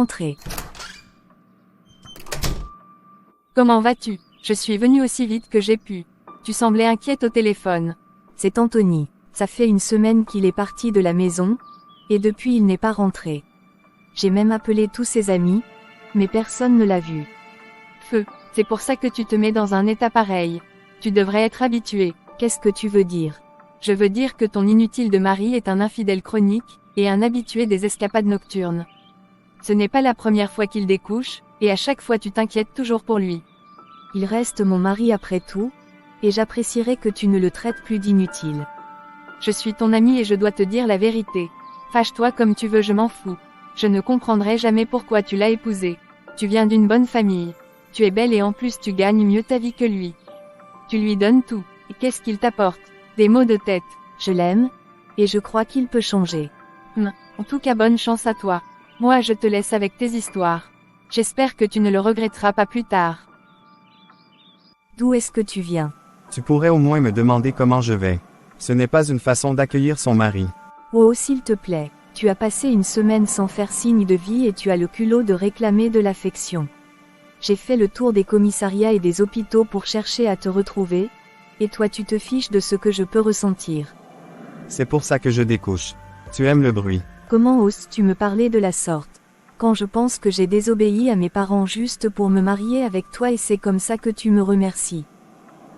Entrez. Comment vas-tu? Je suis venue aussi vite que j'ai pu. Tu semblais inquiète au téléphone. C'est Anthony. Ça fait une semaine qu'il est parti de la maison, et depuis il n'est pas rentré. J'ai même appelé tous ses amis, mais personne ne l'a vu. Feu, c'est pour ça que tu te mets dans un état pareil. Tu devrais être habitué. Qu'est-ce que tu veux dire? Je veux dire que ton inutile de mari est un infidèle chronique, et un habitué des escapades nocturnes. Ce n'est pas la première fois qu'il découche, et à chaque fois tu t'inquiètes toujours pour lui. Il reste mon mari après tout, et j'apprécierais que tu ne le traites plus d'inutile. Je suis ton ami et je dois te dire la vérité. Fâche-toi comme tu veux, je m'en fous. Je ne comprendrai jamais pourquoi tu l'as épousé. Tu viens d'une bonne famille. Tu es belle et en plus tu gagnes mieux ta vie que lui. Tu lui donnes tout, et qu'est-ce qu'il t'apporte? Des maux de tête. Je l'aime, et je crois qu'il peut changer. En tout cas bonne chance à toi. Moi je te laisse avec tes histoires. J'espère que tu ne le regretteras pas plus tard. D'où est-ce que tu viens? Tu pourrais au moins me demander comment je vais. Ce n'est pas une façon d'accueillir son mari. Oh, s'il te plaît, tu as passé une semaine sans faire signe de vie et tu as le culot de réclamer de l'affection. J'ai fait le tour des commissariats et des hôpitaux pour chercher à te retrouver, et toi tu te fiches de ce que je peux ressentir. C'est pour ça que je découche. Tu aimes le bruit. Comment oses-tu me parler de la sorte? Quand je pense que j'ai désobéi à mes parents juste pour me marier avec toi et c'est comme ça que tu me remercies.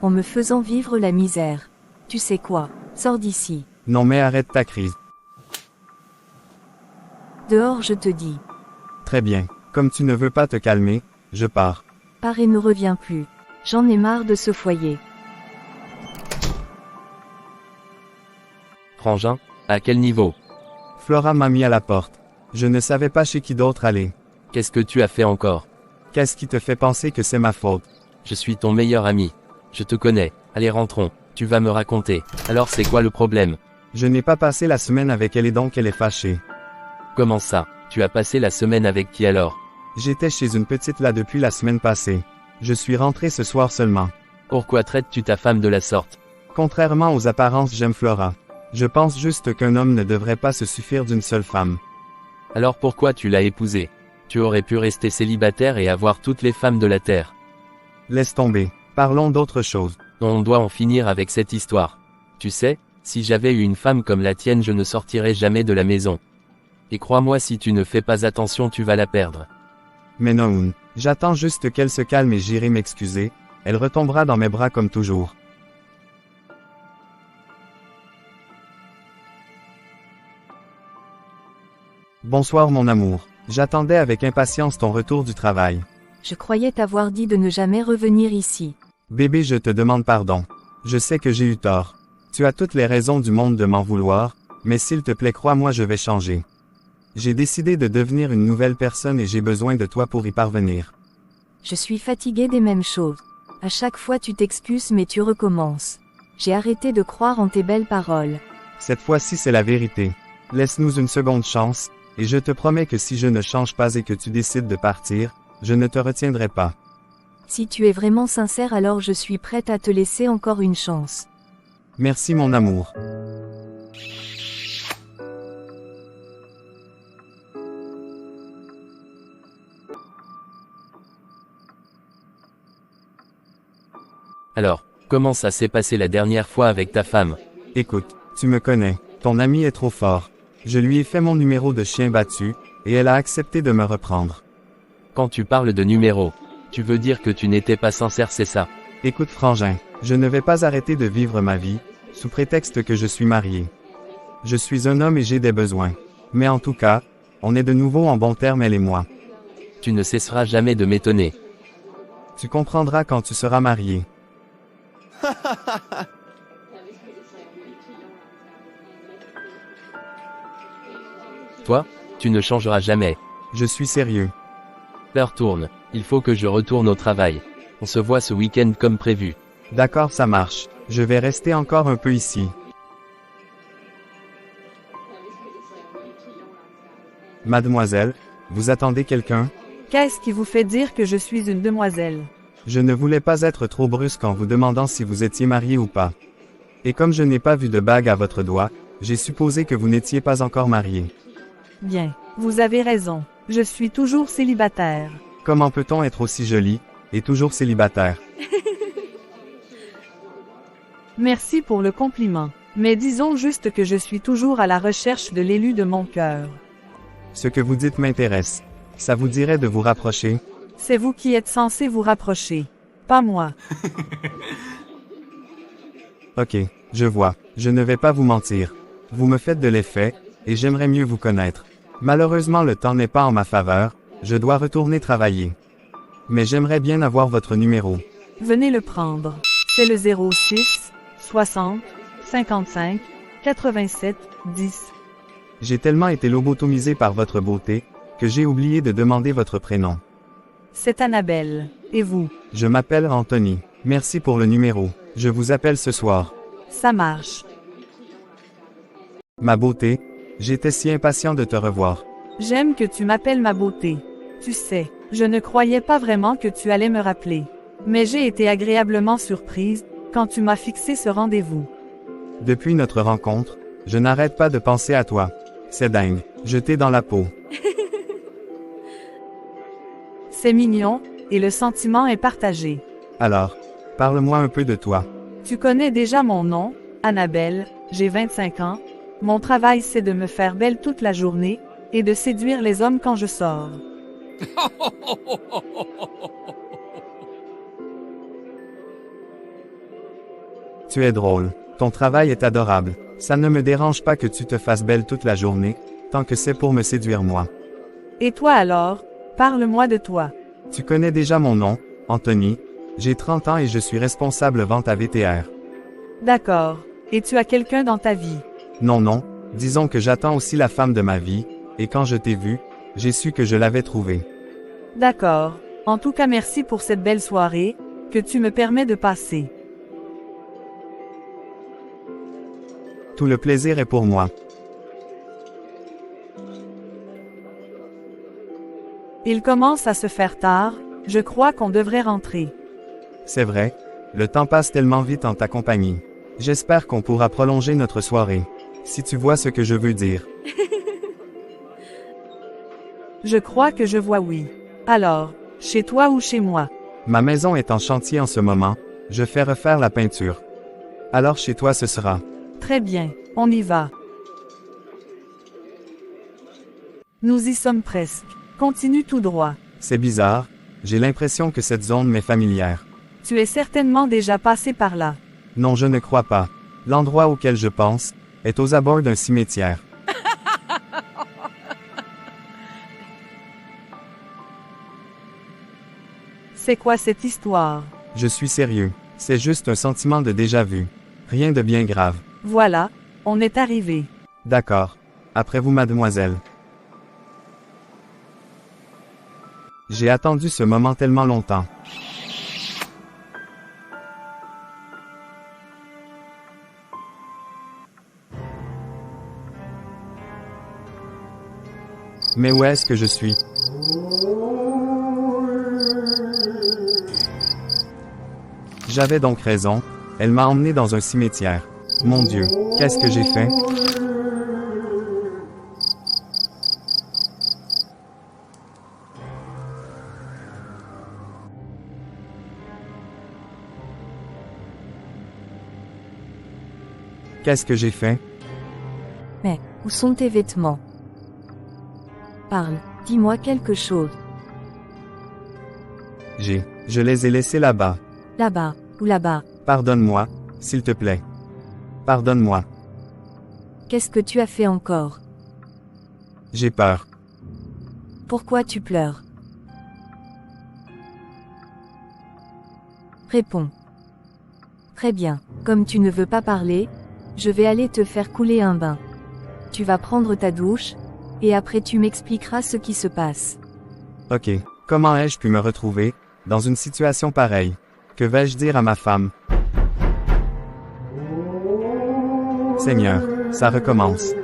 En me faisant vivre la misère. Tu sais quoi? Sors d'ici. Non mais arrête ta crise. Dehors je te dis. Très bien. Comme tu ne veux pas te calmer, je pars. Pars et ne reviens plus. J'en ai marre de ce foyer. Frangin, à quel niveau? Flora m'a mis à la porte. Je ne savais pas chez qui d'autre aller. Qu'est-ce que tu as fait encore? Qu'est-ce qui te fait penser que c'est ma faute? Je suis ton meilleur ami. Je te connais. Allez rentrons. Tu vas me raconter. Alors c'est quoi le problème? Je n'ai pas passé la semaine avec elle et donc elle est fâchée. Comment ça? Tu as passé la semaine avec qui alors? J'étais chez une petite là depuis la semaine passée. Je suis rentré ce soir seulement. Pourquoi traites-tu ta femme de la sorte? Contrairement aux apparences, j'aime Flora. Je pense juste qu'un homme ne devrait pas se suffire d'une seule femme. Alors pourquoi tu l'as épousée? Tu aurais pu rester célibataire et avoir toutes les femmes de la terre. Laisse tomber. Parlons d'autre chose. On doit en finir avec cette histoire. Tu sais, si j'avais eu une femme comme la tienne, je ne sortirais jamais de la maison. Et crois-moi, si tu ne fais pas attention, tu vas la perdre. Mais non, j'attends juste qu'elle se calme et j'irai m'excuser. Elle retombera dans mes bras comme toujours. Bonsoir mon amour. J'attendais avec impatience ton retour du travail. Je croyais t'avoir dit de ne jamais revenir ici. Bébé, je te demande pardon. Je sais que j'ai eu tort. Tu as toutes les raisons du monde de m'en vouloir, mais s'il te plaît, crois-moi, je vais changer. J'ai décidé de devenir une nouvelle personne et j'ai besoin de toi pour y parvenir. Je suis fatiguée des mêmes choses. À chaque fois tu t'excuses mais tu recommences. J'ai arrêté de croire en tes belles paroles. Cette fois-ci c'est la vérité. Laisse-nous une seconde chance, et je te promets que si je ne change pas et que tu décides de partir, je ne te retiendrai pas. Si tu es vraiment sincère, alors je suis prête à te laisser encore une chance. Merci mon amour. Alors, comment ça s'est passé la dernière fois avec ta femme? Écoute, tu me connais, ton ami est trop fort. Je lui ai fait mon numéro de chien battu, et elle a accepté de me reprendre. Quand tu parles de numéro, tu veux dire que tu n'étais pas sincère, c'est ça? Écoute frangin, je ne vais pas arrêter de vivre ma vie, sous prétexte que je suis marié. Je suis un homme et j'ai des besoins. Mais en tout cas, on est de nouveau en bons termes elle et moi. Tu ne cesseras jamais de m'étonner. Tu comprendras quand tu seras marié. Toi, tu ne changeras jamais. Je suis sérieux. L'heure tourne, il faut que je retourne au travail. On se voit ce week-end comme prévu. D'accord, ça marche. Je vais rester encore un peu ici. Mademoiselle, vous attendez quelqu'un? Qu'est-ce qui vous fait dire que je suis une demoiselle? Je ne voulais pas être trop brusque en vous demandant si vous étiez marié ou pas. Et comme je n'ai pas vu de bague à votre doigt, j'ai supposé que vous n'étiez pas encore marié. Bien, vous avez raison. Je suis toujours célibataire. Comment peut-on être aussi jolie, et toujours célibataire? Merci pour le compliment. Mais disons juste que je suis toujours à la recherche de l'élu de mon cœur. Ce que vous dites m'intéresse. Ça vous dirait de vous rapprocher? C'est vous qui êtes censé vous rapprocher. Pas moi. Ok, je vois. Je ne vais pas vous mentir. Vous me faites de l'effet, et j'aimerais mieux vous connaître. Malheureusement le temps n'est pas en ma faveur, je dois retourner travailler. Mais j'aimerais bien avoir votre numéro. Venez le prendre. C'est le 06 60 55 87 10. J'ai tellement été lobotomisé par votre beauté, que j'ai oublié de demander votre prénom. C'est Annabelle. Et vous? Je m'appelle Anthony. Merci pour le numéro. Je vous appelle ce soir. Ça marche. Ma beauté, j'étais si impatient de te revoir. J'aime que tu m'appelles ma beauté. Tu sais, je ne croyais pas vraiment que tu allais me rappeler. Mais j'ai été agréablement surprise quand tu m'as fixé ce rendez-vous. Depuis notre rencontre, je n'arrête pas de penser à toi. C'est dingue. Je t'ai dans la peau. C'est mignon, et le sentiment est partagé. Alors, parle-moi un peu de toi. Tu connais déjà mon nom, Annabelle, j'ai 25 ans. Mon travail c'est de me faire belle toute la journée, et de séduire les hommes quand je sors. Tu es drôle. Ton travail est adorable. Ça ne me dérange pas que tu te fasses belle toute la journée, tant que c'est pour me séduire moi. Et toi alors? Parle-moi de toi. Tu connais déjà mon nom, Anthony. J'ai 30 ans et je suis responsable vente à VTR. D'accord. Et tu as quelqu'un dans ta vie? Non, disons que j'attends aussi la femme de ma vie, et quand je t'ai vu, j'ai su que je l'avais trouvée. D'accord. En tout cas merci pour cette belle soirée, que tu me permets de passer. Tout le plaisir est pour moi. Il commence à se faire tard, je crois qu'on devrait rentrer. C'est vrai, le temps passe tellement vite en ta compagnie. J'espère qu'on pourra prolonger notre soirée. Si tu vois ce que je veux dire. Je crois que je vois oui. Alors, chez toi ou chez moi? Ma maison est en chantier en ce moment, je fais refaire la peinture. Alors chez toi ce sera. Très bien, on y va. Nous y sommes presque. Continue tout droit. C'est bizarre, j'ai l'impression que cette zone m'est familière. Tu es certainement déjà passé par là. Non, je ne crois pas. L'endroit auquel je pense est aux abords d'un cimetière. C'est quoi cette histoire? Je suis sérieux. C'est juste un sentiment de déjà-vu. Rien de bien grave. Voilà, on est arrivé. D'accord. Après vous, mademoiselle. J'ai attendu ce moment tellement longtemps. Mais où est-ce que je suis? J'avais donc raison, elle m'a emmené dans un cimetière. Mon Dieu, qu'est-ce que j'ai fait? Qu'est-ce que j'ai fait? Mais, où sont tes vêtements? Parle, dis-moi quelque chose. Je les ai laissés là-bas. Là-bas, ou là-bas. Pardonne-moi, s'il te plaît. Pardonne-moi. Qu'est-ce que tu as fait encore? J'ai peur. Pourquoi tu pleures? Réponds. Très bien, comme tu ne veux pas parler, je vais aller te faire couler un bain. Tu vas prendre ta douche, et après tu m'expliqueras ce qui se passe. Ok, comment ai-je pu me retrouver dans une situation pareille? Que vais-je dire à ma femme? Seigneur, ça recommence.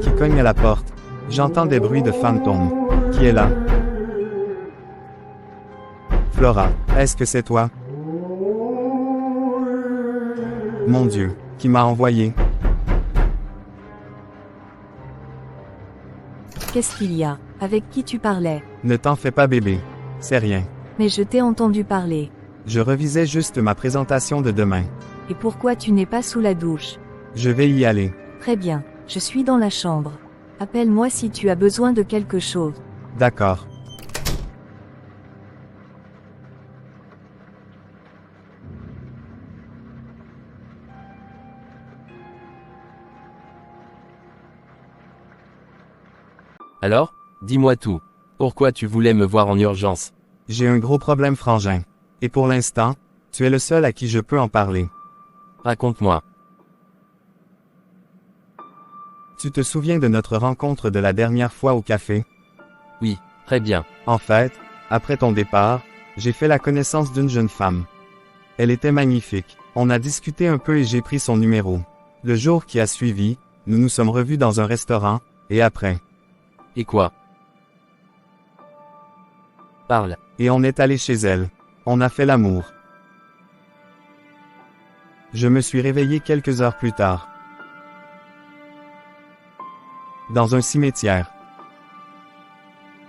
Qui cogne à la porte? J'entends des bruits de fantômes. Qui est là? Flora, est-ce que c'est toi? Mon Dieu, qui m'a envoyé? Qu'est-ce qu'il y a? Avec qui tu parlais? Ne t'en fais pas bébé. C'est rien. Mais je t'ai entendu parler. Je revisais juste ma présentation de demain. Et pourquoi tu n'es pas sous la douche? Je vais y aller. Très bien, je suis dans la chambre. Appelle-moi si tu as besoin de quelque chose. D'accord. Alors, dis-moi tout. Pourquoi tu voulais me voir en urgence? J'ai un gros problème frangin. Et pour l'instant, tu es le seul à qui je peux en parler. Raconte-moi. Tu te souviens de notre rencontre de la dernière fois au café? Oui, très bien. En fait, après ton départ, j'ai fait la connaissance d'une jeune femme. Elle était magnifique. On a discuté un peu et j'ai pris son numéro. Le jour qui a suivi, nous nous sommes revus dans un restaurant, et après. Et quoi? Parle. Et on est allé chez elle. On a fait l'amour. Je me suis réveillé quelques heures plus tard. Dans un cimetière.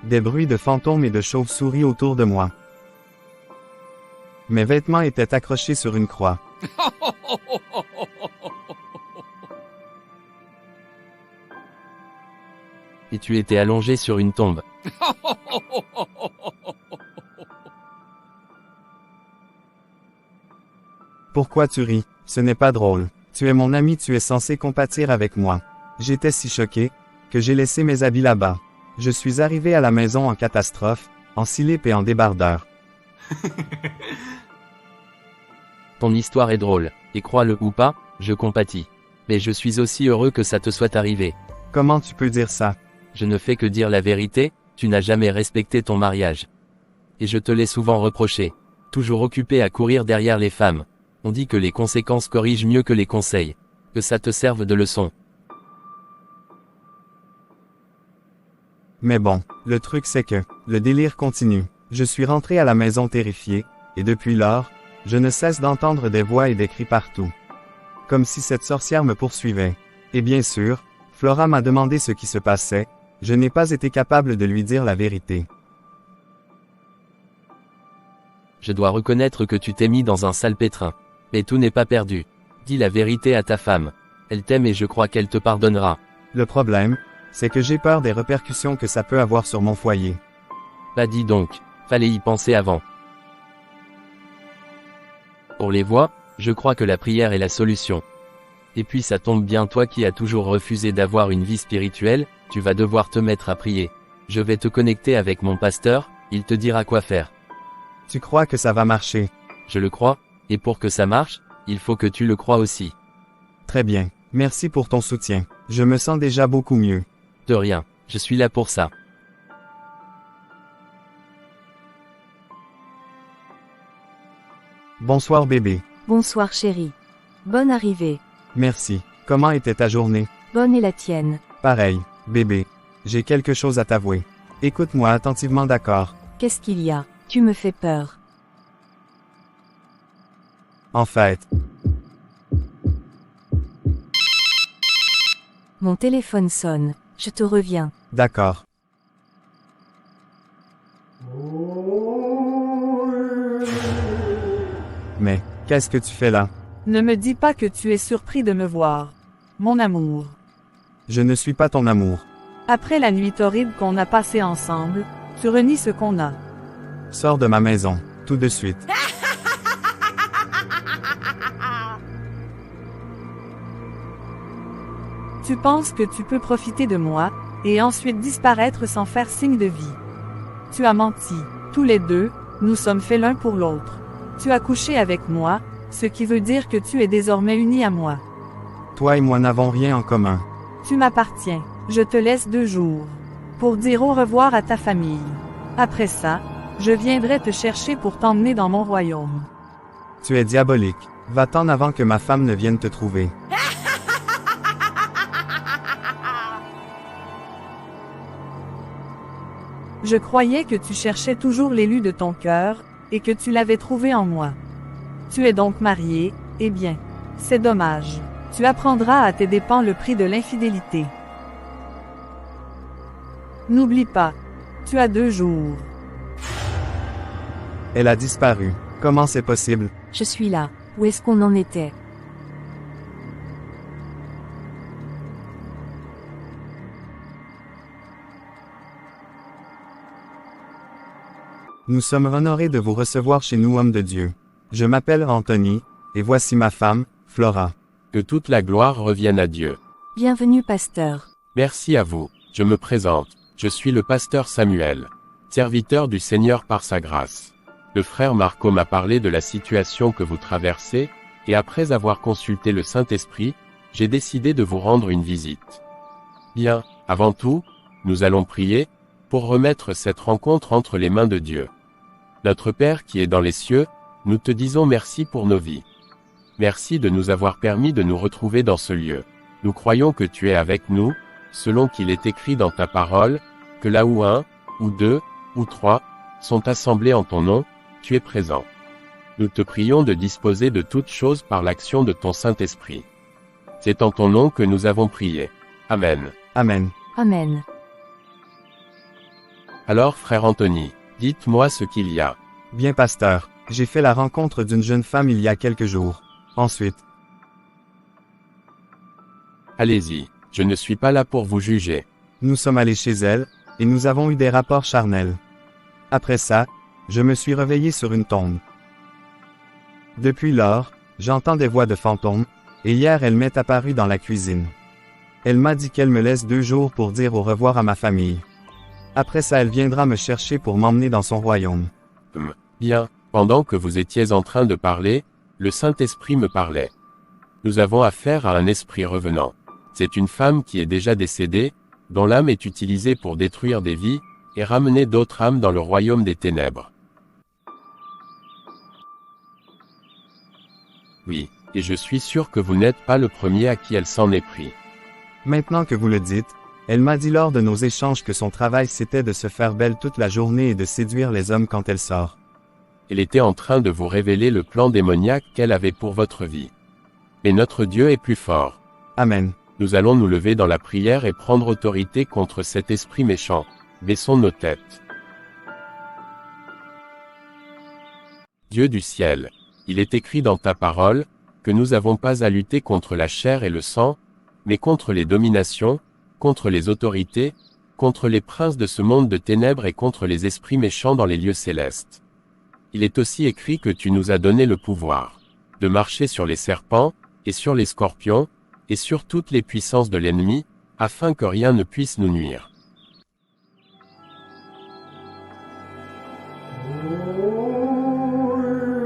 Des bruits de fantômes et de chauves-souris autour de moi. Mes vêtements étaient accrochés sur une croix. Et tu étais allongé sur une tombe. Pourquoi tu ris? Ce n'est pas drôle. Tu es mon ami, tu es censé compatir avec moi. J'étais si choqué, que j'ai laissé mes habits là-bas. Je suis arrivé à la maison en catastrophe, en slip et en débardeur. Ton histoire est drôle, et crois-le ou pas, je compatis. Mais je suis aussi heureux que ça te soit arrivé. Comment tu peux dire ça? Je ne fais que dire la vérité, tu n'as jamais respecté ton mariage. Et je te l'ai souvent reproché. Toujours occupé à courir derrière les femmes. On dit que les conséquences corrigent mieux que les conseils. Que ça te serve de leçon. Mais bon, le truc c'est que, le délire continue. Je suis rentré à la maison terrifié, et depuis lors, je ne cesse d'entendre des voix et des cris partout. Comme si cette sorcière me poursuivait. Et bien sûr, Flora m'a demandé ce qui se passait, je n'ai pas été capable de lui dire la vérité. Je dois reconnaître que tu t'es mis dans un sale pétrin. Mais tout n'est pas perdu. Dis la vérité à ta femme. Elle t'aime et je crois qu'elle te pardonnera. Le problème, c'est que j'ai peur des répercussions que ça peut avoir sur mon foyer. Bah dis donc, fallait y penser avant. Pour les voix, je crois que la prière est la solution. Et puis ça tombe bien, toi qui as toujours refusé d'avoir une vie spirituelle, tu vas devoir te mettre à prier. Je vais te connecter avec mon pasteur, il te dira quoi faire. Tu crois que ça va marcher? Je le crois, et pour que ça marche, il faut que tu le crois aussi. Très bien, merci pour ton soutien. Je me sens déjà beaucoup mieux. De rien, je suis là pour ça. Bonsoir bébé. Bonsoir chérie. Bonne arrivée. Merci. Comment était ta journée? Bonne et la tienne. Pareil, bébé. J'ai quelque chose à t'avouer. Écoute-moi attentivement, d'accord? Qu'est-ce qu'il y a? Tu me fais peur. En fait. Mon téléphone sonne. Je te reviens. D'accord. Mais, qu'est-ce que tu fais là? Ne me dis pas que tu es surpris de me voir. Mon amour. Je ne suis pas ton amour. Après la nuit torride qu'on a passée ensemble, tu renies ce qu'on a. Sors de ma maison, tout de suite. Tu penses que tu peux profiter de moi, et ensuite disparaître sans faire signe de vie. Tu as menti. Tous les deux, nous sommes faits l'un pour l'autre. Tu as couché avec moi, ce qui veut dire que tu es désormais uni à moi. Toi et moi n'avons rien en commun. Tu m'appartiens. Je te laisse 2 jours. Pour dire au revoir à ta famille. Après ça, je viendrai te chercher pour t'emmener dans mon royaume. Tu es diabolique. Va-t'en avant que ma femme ne vienne te trouver. Je croyais que tu cherchais toujours l'élu de ton cœur, et que tu l'avais trouvé en moi. Tu es donc marié, eh bien, c'est dommage. Tu apprendras à tes dépens le prix de l'infidélité. N'oublie pas. Tu as 2 jours. Elle a disparu. Comment c'est possible? Je suis là. Où est-ce qu'on en était? Nous sommes honorés de vous recevoir chez nous, hommes de Dieu. Je m'appelle Anthony, et voici ma femme, Flora. Que toute la gloire revienne à Dieu. Bienvenue, pasteur. Merci à vous. Je me présente. Je suis le pasteur Samuel, serviteur du Seigneur par sa grâce. Le frère Marco m'a parlé de la situation que vous traversez, et après avoir consulté le Saint-Esprit, j'ai décidé de vous rendre une visite. Bien, avant tout, nous allons prier, pour remettre cette rencontre entre les mains de Dieu. Notre Père qui est dans les cieux, nous te disons merci pour nos vies. Merci de nous avoir permis de nous retrouver dans ce lieu. Nous croyons que tu es avec nous, selon qu'il est écrit dans ta parole, que là où 1, ou 2, ou 3, sont assemblés en ton nom, tu es présent. Nous te prions de disposer de toutes choses par l'action de ton Saint-Esprit. C'est en ton nom que nous avons prié. Amen. Amen. Amen. Alors frère Anthony, dites-moi ce qu'il y a. Bien, pasteur. J'ai fait la rencontre d'une jeune femme il y a quelques jours. Ensuite. Allez-y, je ne suis pas là pour vous juger. Nous sommes allés chez elle, et nous avons eu des rapports charnels. Après ça, je me suis réveillé sur une tombe. Depuis lors, j'entends des voix de fantômes, et hier elle m'est apparue dans la cuisine. Elle m'a dit qu'elle me laisse 2 jours pour dire au revoir à ma famille. Après ça elle viendra me chercher pour m'emmener dans son royaume. Bien, pendant que vous étiez en train de parler, le Saint-Esprit me parlait. Nous avons affaire à un esprit revenant. C'est une femme qui est déjà décédée, dont l'âme est utilisée pour détruire des vies, et ramener d'autres âmes dans le royaume des ténèbres. Oui, et je suis sûr que vous n'êtes pas le premier à qui elle s'en est pris. Maintenant que vous le dites, elle m'a dit lors de nos échanges que son travail c'était de se faire belle toute la journée et de séduire les hommes quand elle sort. Elle était en train de vous révéler le plan démoniaque qu'elle avait pour votre vie. Mais notre Dieu est plus fort. Amen. Nous allons nous lever dans la prière et prendre autorité contre cet esprit méchant. Baissons nos têtes. Dieu du ciel, il est écrit dans ta parole, que nous n'avons pas à lutter contre la chair et le sang, mais contre les dominations, contre les autorités, contre les princes de ce monde de ténèbres et contre les esprits méchants dans les lieux célestes. Il est aussi écrit que tu nous as donné le pouvoir de marcher sur les serpents, et sur les scorpions, et sur toutes les puissances de l'ennemi, afin que rien ne puisse nous nuire.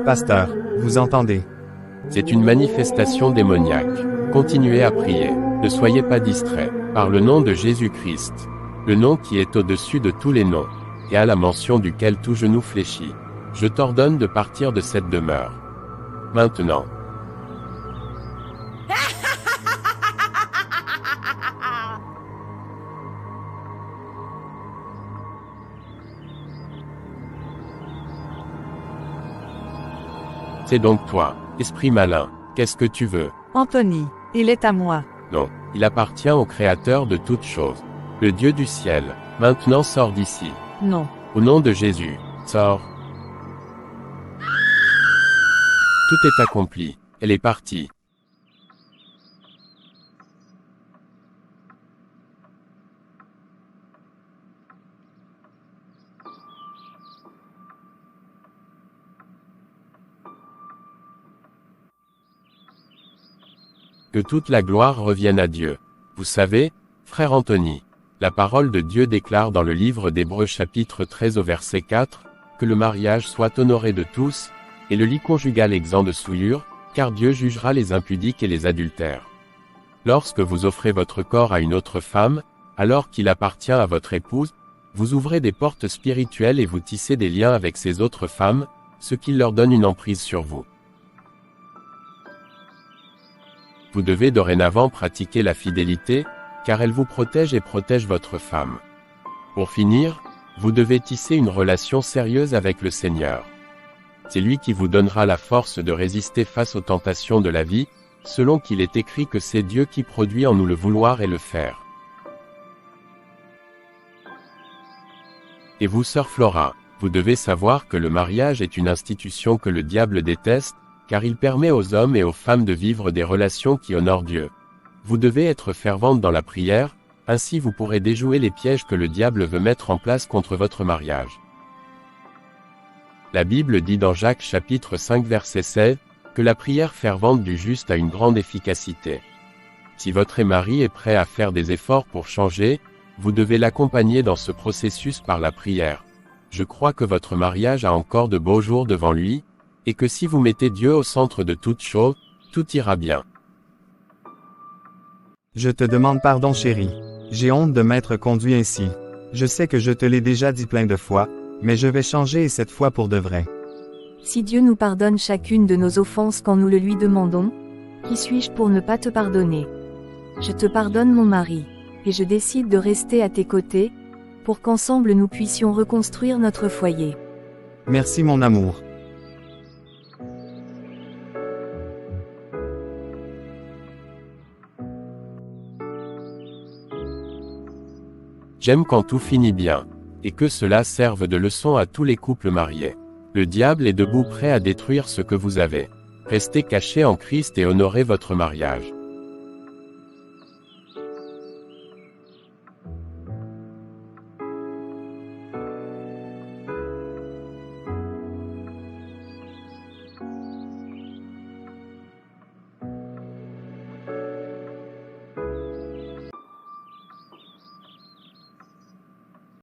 Pasteur, vous entendez? C'est une manifestation démoniaque. Continuez à prier. Ne soyez pas distraits. Par le nom de Jésus-Christ, le nom qui est au-dessus de tous les noms, et à la mention duquel tout genou fléchit, je t'ordonne de partir de cette demeure. Maintenant. C'est donc toi, esprit malin. Qu'est-ce que tu veux? Anthony, il est à moi. Non, il appartient au Créateur de toutes choses. Le Dieu du ciel. Maintenant sors d'ici. Non. Au nom de Jésus, sors. Tout est accompli. Elle est partie. Que toute la gloire revienne à Dieu. Vous savez, frère Anthony, la parole de Dieu déclare dans le livre d'Hébreux chapitre 13 au verset 4, que le mariage soit honoré de tous, et le lit conjugal exempt de souillure, car Dieu jugera les impudiques et les adultères. Lorsque vous offrez votre corps à une autre femme, alors qu'il appartient à votre épouse, vous ouvrez des portes spirituelles et vous tissez des liens avec ces autres femmes, ce qui leur donne une emprise sur vous. Vous devez dorénavant pratiquer la fidélité, car elle vous protège et protège votre femme. Pour finir, vous devez tisser une relation sérieuse avec le Seigneur. C'est lui qui vous donnera la force de résister face aux tentations de la vie, selon qu'il est écrit que c'est Dieu qui produit en nous le vouloir et le faire. Et vous, sœur Flora, vous devez savoir que le mariage est une institution que le diable déteste, car il permet aux hommes et aux femmes de vivre des relations qui honorent Dieu. Vous devez être fervente dans la prière, ainsi vous pourrez déjouer les pièges que le diable veut mettre en place contre votre mariage. La Bible dit dans Jacques chapitre 5 verset 16, que la prière fervente du juste a une grande efficacité. Si votre mari est prêt à faire des efforts pour changer, vous devez l'accompagner dans ce processus par la prière. Je crois que votre mariage a encore de beaux jours devant lui, et que si vous mettez Dieu au centre de toutes choses, tout ira bien. Je te demande pardon chérie. J'ai honte de m'être conduit ainsi. Je sais que je te l'ai déjà dit plein de fois, mais je vais changer et cette fois pour de vrai. Si Dieu nous pardonne chacune de nos offenses quand nous le lui demandons, qui suis-je pour ne pas te pardonner? Je te pardonne mon mari, et je décide de rester à tes côtés, pour qu'ensemble nous puissions reconstruire notre foyer. Merci mon amour. J'aime quand tout finit bien, et que cela serve de leçon à tous les couples mariés. Le diable est debout prêt à détruire ce que vous avez. Restez cachés en Christ et honorez votre mariage.